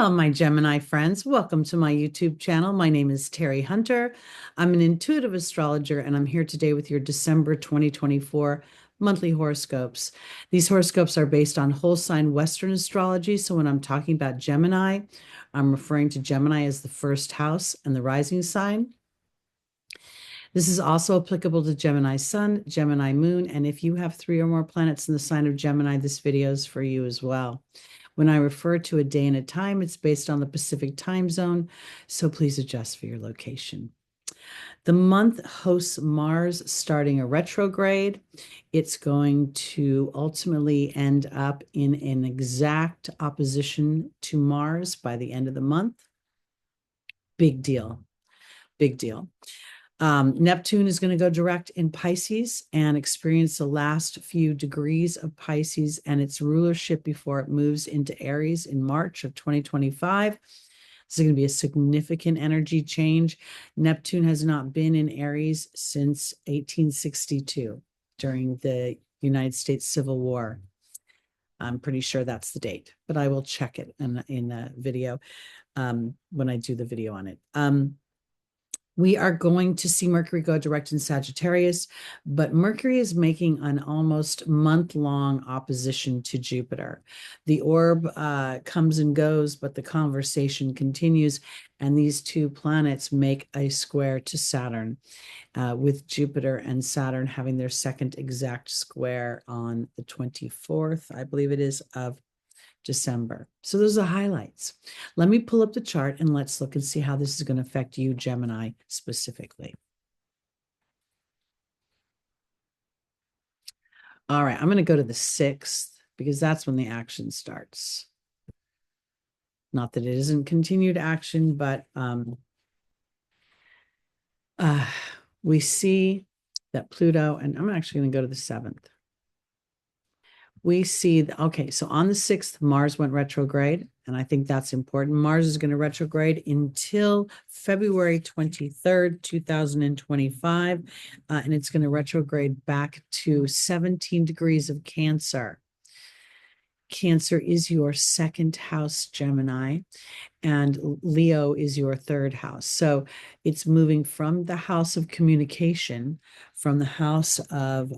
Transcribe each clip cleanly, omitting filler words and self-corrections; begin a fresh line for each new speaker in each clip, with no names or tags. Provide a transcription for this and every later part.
all my Gemini friends. Welcome to my YouTube channel. My name is Teri Hunter. I'm an intuitive astrologer, and I'm here today with your December 2024 monthly horoscopes. These horoscopes are based on whole sign Western astrology. So when I'm talking about Gemini, I'm referring to Gemini as the first house and the rising sign. This is also applicable to Gemini Sun, Gemini Moon, and if you have 3 or more planets in the sign of Gemini, this video is for you as well. When I refer to a day and a time, it's based on the Pacific time zone, so please adjust for your location. The month hosts Mars starting a retrograde. It's going to ultimately end up in an exact opposition to Mars by the end of the month. Big deal. Big deal. Neptune is going to go direct in Pisces and experience the last few degrees of Pisces and its rulership before it moves into Aries in March of 2025. This is going to be a significant energy change. Neptune has not been in Aries since 1862 during the United States Civil War. I'm pretty sure that's the date, but I will check it in the video when I do the video on it. We are going to see Mercury go direct in Sagittarius, but Mercury is making an almost month-long opposition to Jupiter. The orb comes and goes, but the conversation continues, and these two planets make a square to Saturn, with Jupiter and Saturn having their second exact square on the 24th, I believe it is, of December. So those are the highlights. Let me pull up the chart and let's look and see how this is going to affect you, Gemini, specifically. All right, I'm going to go to the 6th because that's when the action starts. Not that it isn't continued action, but we see that Pluto, and I'm actually going to go to the 7th. We see, okay, so on the 6th, Mars went retrograde, and I think that's important. Mars is going to retrograde until February 23rd, 2025, and it's going to retrograde back to 17 degrees of Cancer. Cancer is your second house, Gemini, and Leo is your third house. So it's moving from the house of communication, from the house of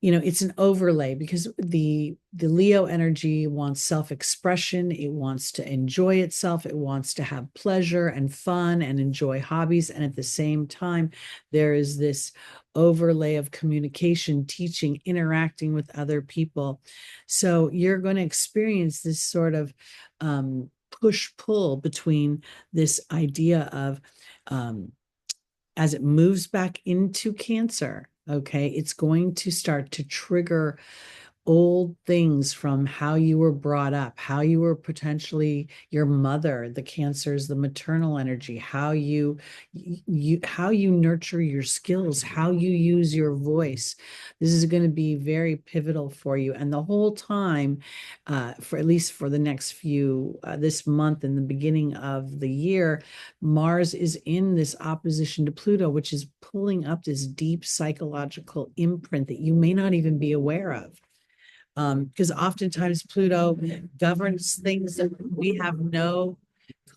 it's an overlay because the Leo energy wants self-expression. It wants to enjoy itself. It wants to have pleasure and fun and enjoy hobbies. And at the same time, there is this overlay of communication, teaching, interacting with other people. So you're going to experience this sort of push-pull between this idea of as it moves back into Cancer. Okay, it's going to start to trigger old things from how you were brought up, how you were potentially your mother, the Cancers, the maternal energy, how you nurture your skills, how you use your voice. This is going to be very pivotal for you. And the whole time, for at least for the next few, this month and the beginning of the year, Mars is in this opposition to Pluto, which is pulling up this deep psychological imprint that you may not even be aware of. Because oftentimes Pluto governs things that we have no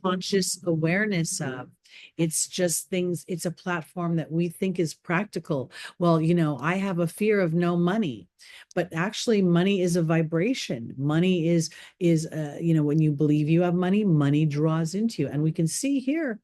conscious awareness of. It's just things, it's a platform that we think is practical. Well, I have a fear of no money, but actually money is a vibration. Money is when you believe you have money, money draws into you. And we can see here,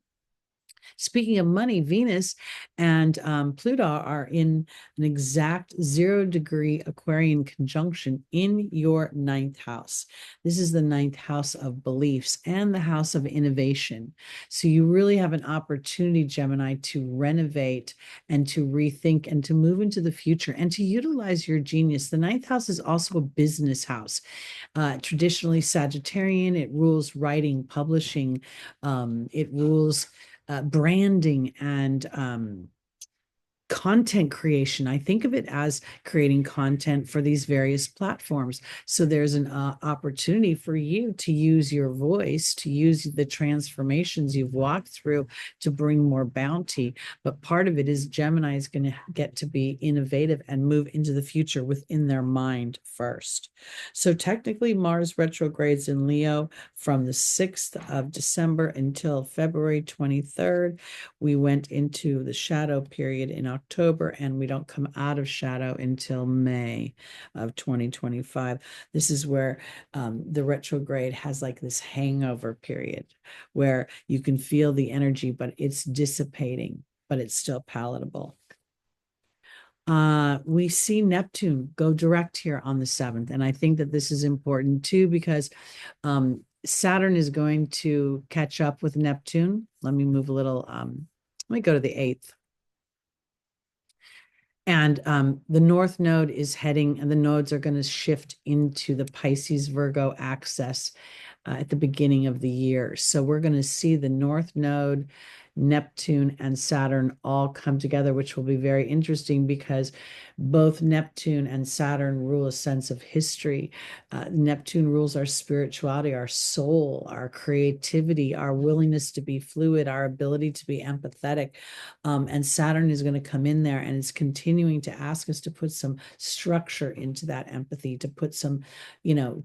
speaking of money, Venus and Pluto are in an exact 0-degree Aquarian conjunction in your 9th house. This is the 9th house of beliefs and the house of innovation. So you really have an opportunity, Gemini, to renovate and to rethink and to move into the future and to utilize your genius. The 9th house is also a business house. Traditionally Sagittarian, it rules writing, publishing, it rules branding and content creation. I think of it as creating content for these various platforms. So there's an opportunity for you to use your voice, to use the transformations you've walked through to bring more bounty. But part of it is Gemini is going to get to be innovative and move into the future within their mind first. So technically, Mars retrogrades in Leo from the 6th of December until February 23rd. We went into the shadow period in October, and we don't come out of shadow until May of 2025. This is where the retrograde has like this hangover period where you can feel the energy, but it's dissipating, but it's still palatable. We see Neptune go direct here on the 7th. And I think that this is important too, because Saturn is going to catch up with Neptune. Let me move a little, let me go to the 8th. And the North Node is heading, and the nodes are going to shift into the Pisces Virgo axis at the beginning of the year. So we're going to see the North Node, Neptune, and Saturn all come together, which will be very interesting because both Neptune and Saturn rule a sense of history. Neptune rules our spirituality, our soul, our creativity, our willingness to be fluid, our ability to be empathetic. And Saturn is going to come in there, and it's continuing to ask us to put some structure into that empathy, to put some,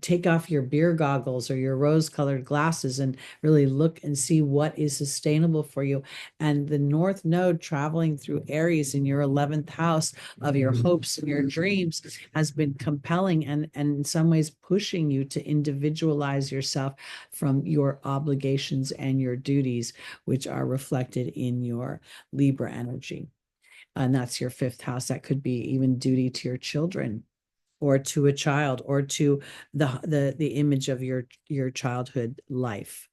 take off your beer goggles or your rose-colored glasses and really look and see what is sustainable for you. And the North Node traveling through Aries in your 11th house of your hopes and your dreams has been compelling and in some ways pushing you to individualize yourself from your obligations and your duties, which are reflected in your Libra energy. And that's your 5th house. That could be even duty to your children or to a child or to the image of your childhood life.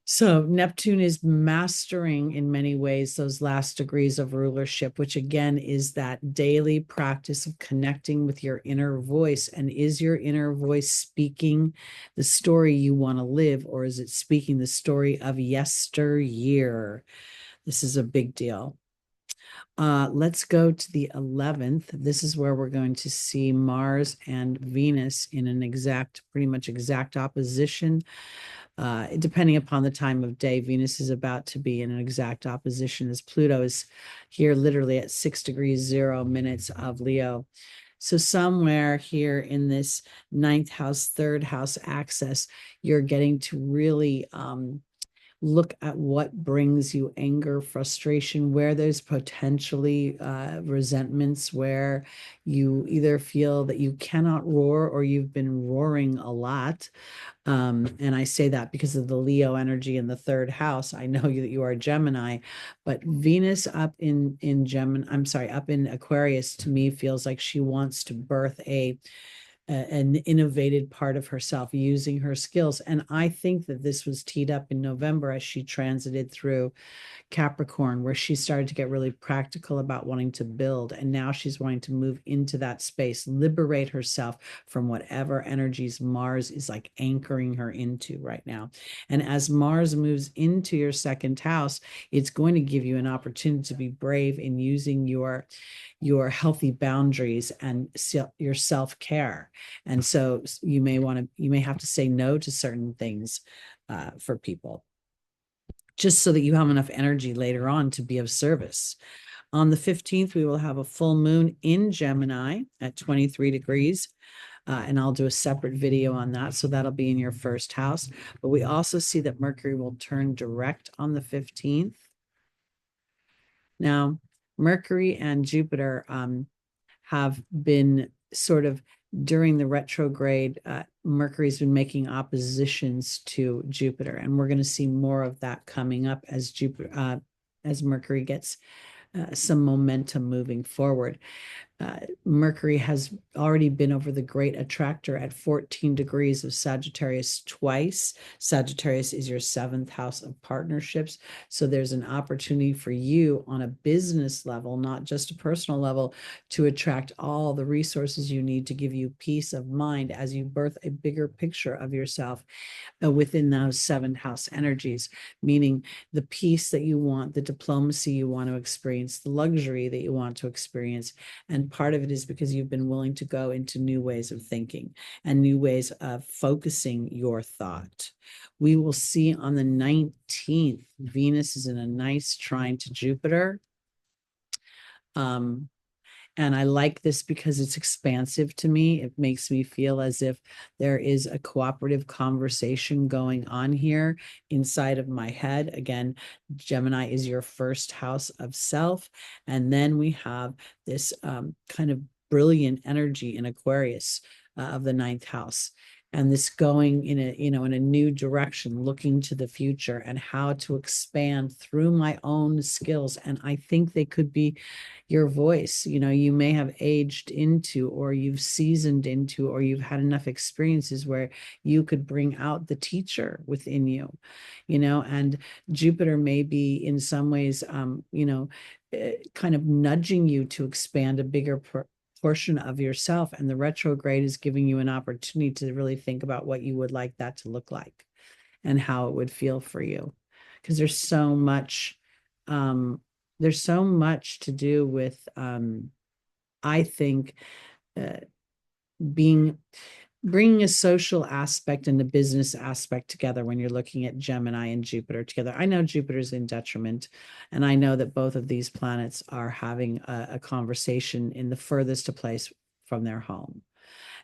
So Neptune is mastering in many ways those last degrees of rulership, which again is that daily practice of connecting with your inner voice. And is your inner voice speaking the story you want to live, or is it speaking the story of yesteryear? This is a big deal. Let's go to the 11th. This is where we're going to see Mars and Venus in an pretty much exact opposition. Depending upon the time of day, Venus is about to be in an exact opposition as Pluto is here literally at 6 degrees 0 minutes of Leo. So somewhere here in this 9th house, 3rd house axis, you're getting to really look at what brings you anger, frustration, where there's potentially resentments, where you either feel that you cannot roar or you've been roaring a lot. And I say that because of the Leo energy in the 3rd house. I know that you are Gemini, but Venus up in Gemini, I'm sorry, up in Aquarius, to me feels like she wants to birth an innovated part of herself using her skills. And I think that this was teed up in November as she transited through Capricorn, where she started to get really practical about wanting to build. And now she's wanting to move into that space, liberate herself from whatever energies Mars is like anchoring her into right now. And as Mars moves into your 2nd house, it's going to give you an opportunity to be brave in using your healthy boundaries and your self-care. And so you may have to say no to certain things for people, just so that you have enough energy later on to be of service. On the 15th, we will have a full moon in Gemini at 23 degrees. And I'll do a separate video on that. So that'll be in your 1st house. But we also see that Mercury will turn direct on the 15th. Now, Mercury and Jupiter have been sort of during the retrograde, Mercury's been making oppositions to Jupiter, and we're going to see more of that coming up as Mercury gets some momentum moving forward. Mercury has already been over the great attractor at 14 degrees of Sagittarius twice. Sagittarius is your seventh house of partnerships. So there's an opportunity for you on a business level, not just a personal level, to attract all the resources you need to give you peace of mind as you birth a bigger picture of yourself within those seventh house energies, meaning the peace that you want, the diplomacy you want to experience, the luxury that you want to experience. And part of it is because you've been willing to go into new ways of thinking and new ways of focusing your thought. We will see on the 19th, Venus is in a nice trine to Jupiter. And I like this because it's expansive to me. It makes me feel as if there is a cooperative conversation going on here inside of my head. Again, Gemini is your first house of self. And then we have this kind of brilliant energy in Aquarius of the ninth house. And this going in a new direction, looking to the future and how to expand through my own skills. And I think they could be your voice. You may have aged into, or you've seasoned into, or you've had enough experiences where you could bring out the teacher within you, and Jupiter may be in some ways, kind of nudging you to expand a bigger portion of yourself. And the retrograde is giving you an opportunity to really think about what you would like that to look like and how it would feel for you. Because there's so much to do with, I think, bringing a social aspect and a business aspect together when you're looking at Gemini and Jupiter together. I know Jupiter's in detriment, and I know that both of these planets are having a conversation in the furthest place from their home.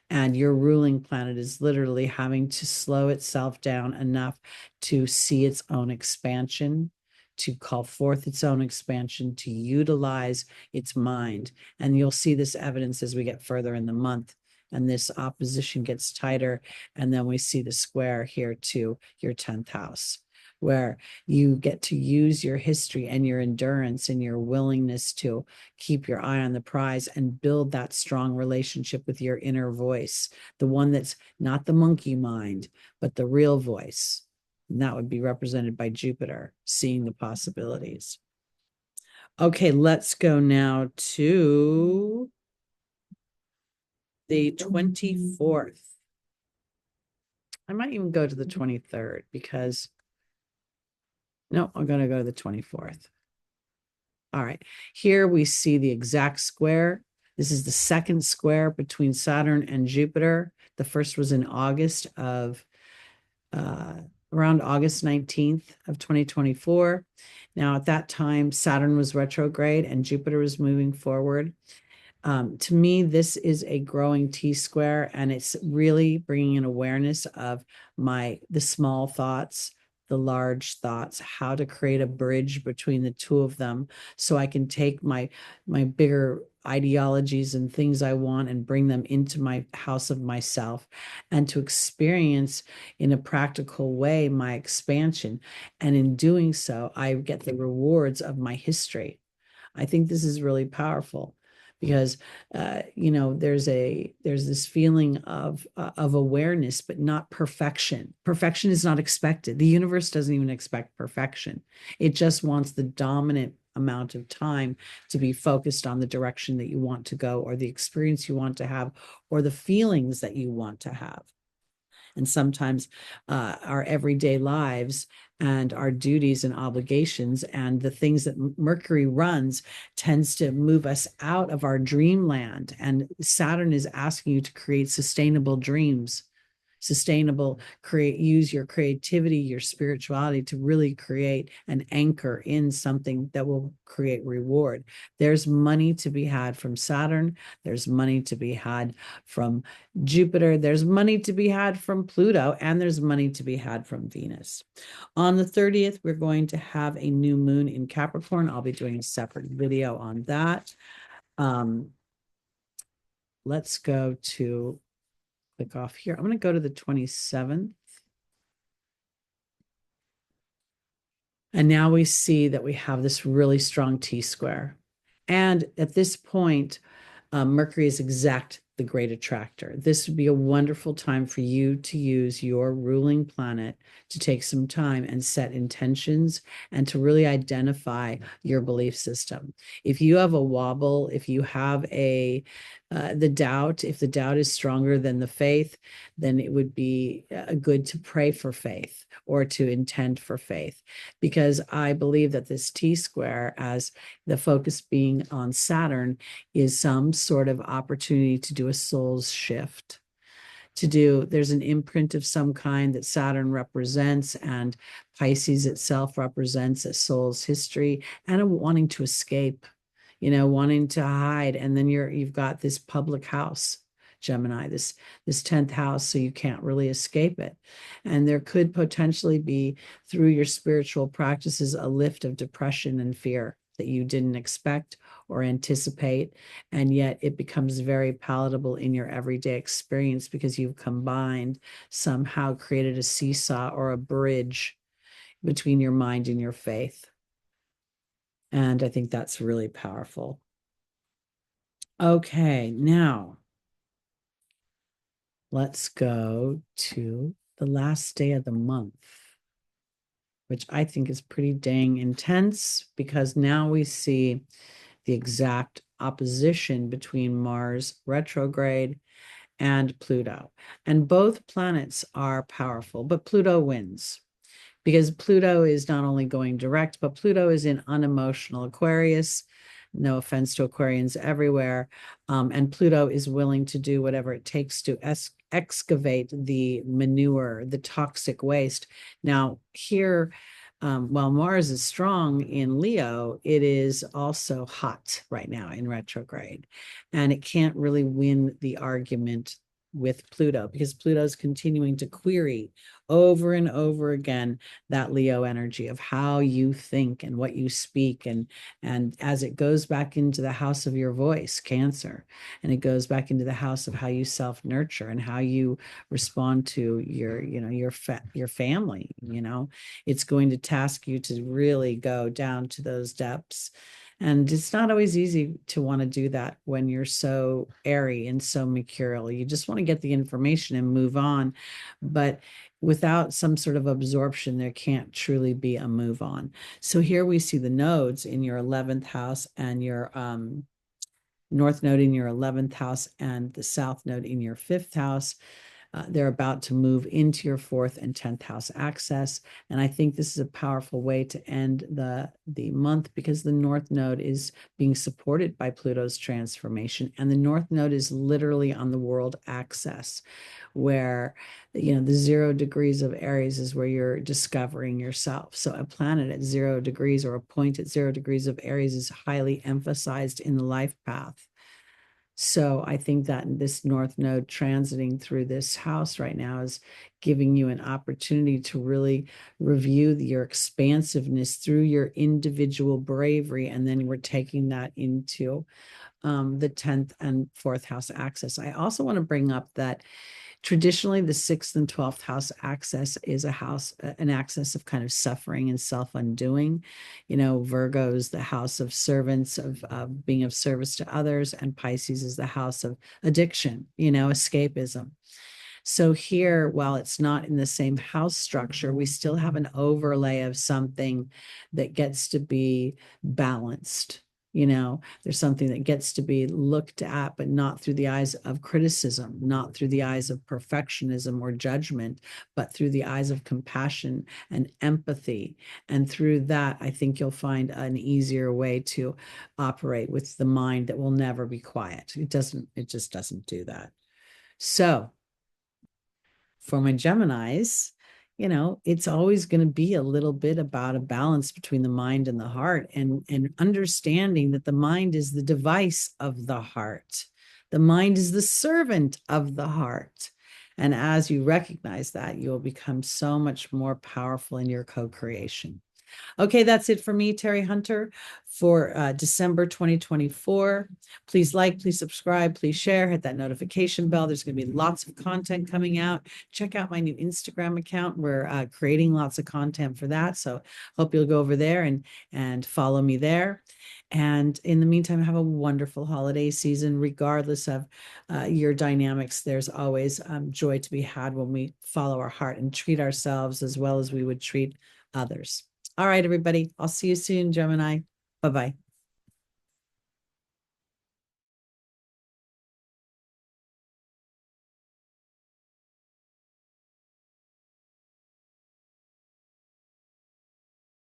And your ruling planet is literally having to slow itself down enough to see its own expansion, to call forth its own expansion, to utilize its mind. And you'll see this evidence as we get further in the month. And this opposition gets tighter. And then we see the square here to your 10th house, where you get to use your history and your endurance and your willingness to keep your eye on the prize and build that strong relationship with your inner voice, the one that's not the monkey mind, but the real voice. And that would be represented by Jupiter, seeing the possibilities. Okay, let's go now to the 24th. I might even go to the 23rd because, no, I'm going to go to the 24th. All right, here we see the exact square. This is the second square between Saturn and Jupiter. The first was in August of, around August 19th of 2024. Now, at that time, Saturn was retrograde and Jupiter was moving forward. To me, this is a growing T-square, and it's really bringing an awareness of the small thoughts, the large thoughts, how to create a bridge between the two of them so I can take my bigger ideologies and things I want and bring them into my house of myself, and to experience in a practical way my expansion. And in doing so, I get the rewards of my history. I think this is really powerful because there's this feeling of awareness, but not perfection. Perfection is not expected. The universe doesn't even expect perfection. It just wants the dominant amount of time to be focused on the direction that you want to go, or the experience you want to have, or the feelings that you want to have. And sometimes our everyday lives and our duties and obligations and the things that Mercury runs tends to move us out of our dreamland. And Saturn is asking you to create sustainable dreams, use your creativity, your spirituality to really create an anchor in something that will create reward. There's money to be had from Saturn. There's money to be had from Jupiter. There's money to be had from Pluto, and there's money to be had from Venus. On the 30th, we're going to have a new moon in Capricorn. I'll be doing a separate video on that. Let's go to click off here. I'm going to go to the 27th. And now we see that we have this really strong T-square. And at this point, Mercury is exact the great attractor. This would be a wonderful time for you to use your ruling planet to take some time and set intentions and to really identify your belief system. If you have a wobble, if you have the doubt, if the doubt is stronger than the faith, then it would be good to pray for faith or to intend for faith, because I believe that this T square, as the focus being on Saturn, is some sort of opportunity to do a soul's shift. There's an imprint of some kind that Saturn represents, and Pisces itself represents a soul's history and a wanting to escape, wanting to hide. And then you've got this public house, Gemini, this 10th house, so you can't really escape it. And there could potentially be, through your spiritual practices, a lift of depression and fear that you didn't expect or anticipate, and yet it becomes very palatable in your everyday experience because you've somehow created a seesaw or a bridge between your mind and your faith. And I think that's really powerful. Okay, now let's go to the last day of the month, which I think is pretty dang intense, because now we see the exact opposition between Mars retrograde and Pluto. And both planets are powerful, but Pluto wins, because Pluto is not only going direct, but Pluto is in unemotional Aquarius. No offense to Aquarians everywhere. And Pluto is willing to do whatever it takes to excavate the manure, the toxic waste. Now, here, while Mars is strong in Leo, it is also hot right now in retrograde. And it can't really win the argument with Pluto, because Pluto is continuing to query over and over again that Leo energy of how you think and what you speak, and as it goes back into the house of your voice, Cancer, and it goes back into the house of how you self-nurture and how you respond to your family. It's going to task you to really go down to those depths. And it's not always easy to want to do that when you're so airy and so mercurial. You just want to get the information and move on. But without some sort of absorption, there can't truly be a move on. So here we see the nodes in your 11th house, and your north node in your 11th house, and the south node in your 5th house. They're about to move into your 4th and 10th house axis. And I think this is a powerful way to end the month, because the North Node is being supported by Pluto's transformation. And the North Node is literally on the world axis, where, the 0 degrees of Aries is where you're discovering yourself. So a planet at 0 degrees, or a point at 0 degrees of Aries, is highly emphasized in the life path. So I think that this North Node transiting through this house right now is giving you an opportunity to really review your expansiveness through your individual bravery. And then we're taking that into the 10th and 4th house axis. I also want to bring up that traditionally, the 6th and 12th house axis is an axis of kind of suffering and self-undoing. Virgo is the house of servants, of being of service to others, and Pisces is the house of addiction, escapism. So here, while it's not in the same house structure, we still have an overlay of something that gets to be balanced. There's something that gets to be looked at, but not through the eyes of criticism, not through the eyes of perfectionism or judgment, but through the eyes of compassion and empathy. And through that, I think you'll find an easier way to operate with the mind that will never be quiet. It just doesn't do that. So for my Geminis, it's always going to be a little bit about a balance between the mind and the heart, and understanding that the mind is the device of the heart. The mind is the servant of the heart. And as you recognize that, you'll become so much more powerful in your co-creation. Okay, that's it for me, Teri Hunter, for December 2024. Please like, please subscribe, please share, hit that notification bell. There's going to be lots of content coming out. Check out my new Instagram account. We're creating lots of content for that. So hope you'll go over there and follow me there. And in the meantime, have a wonderful holiday season, regardless of your dynamics. There's always joy to be had when we follow our heart and treat ourselves as well as we would treat others. All right, everybody. I'll see you soon, Gemini. Bye-bye.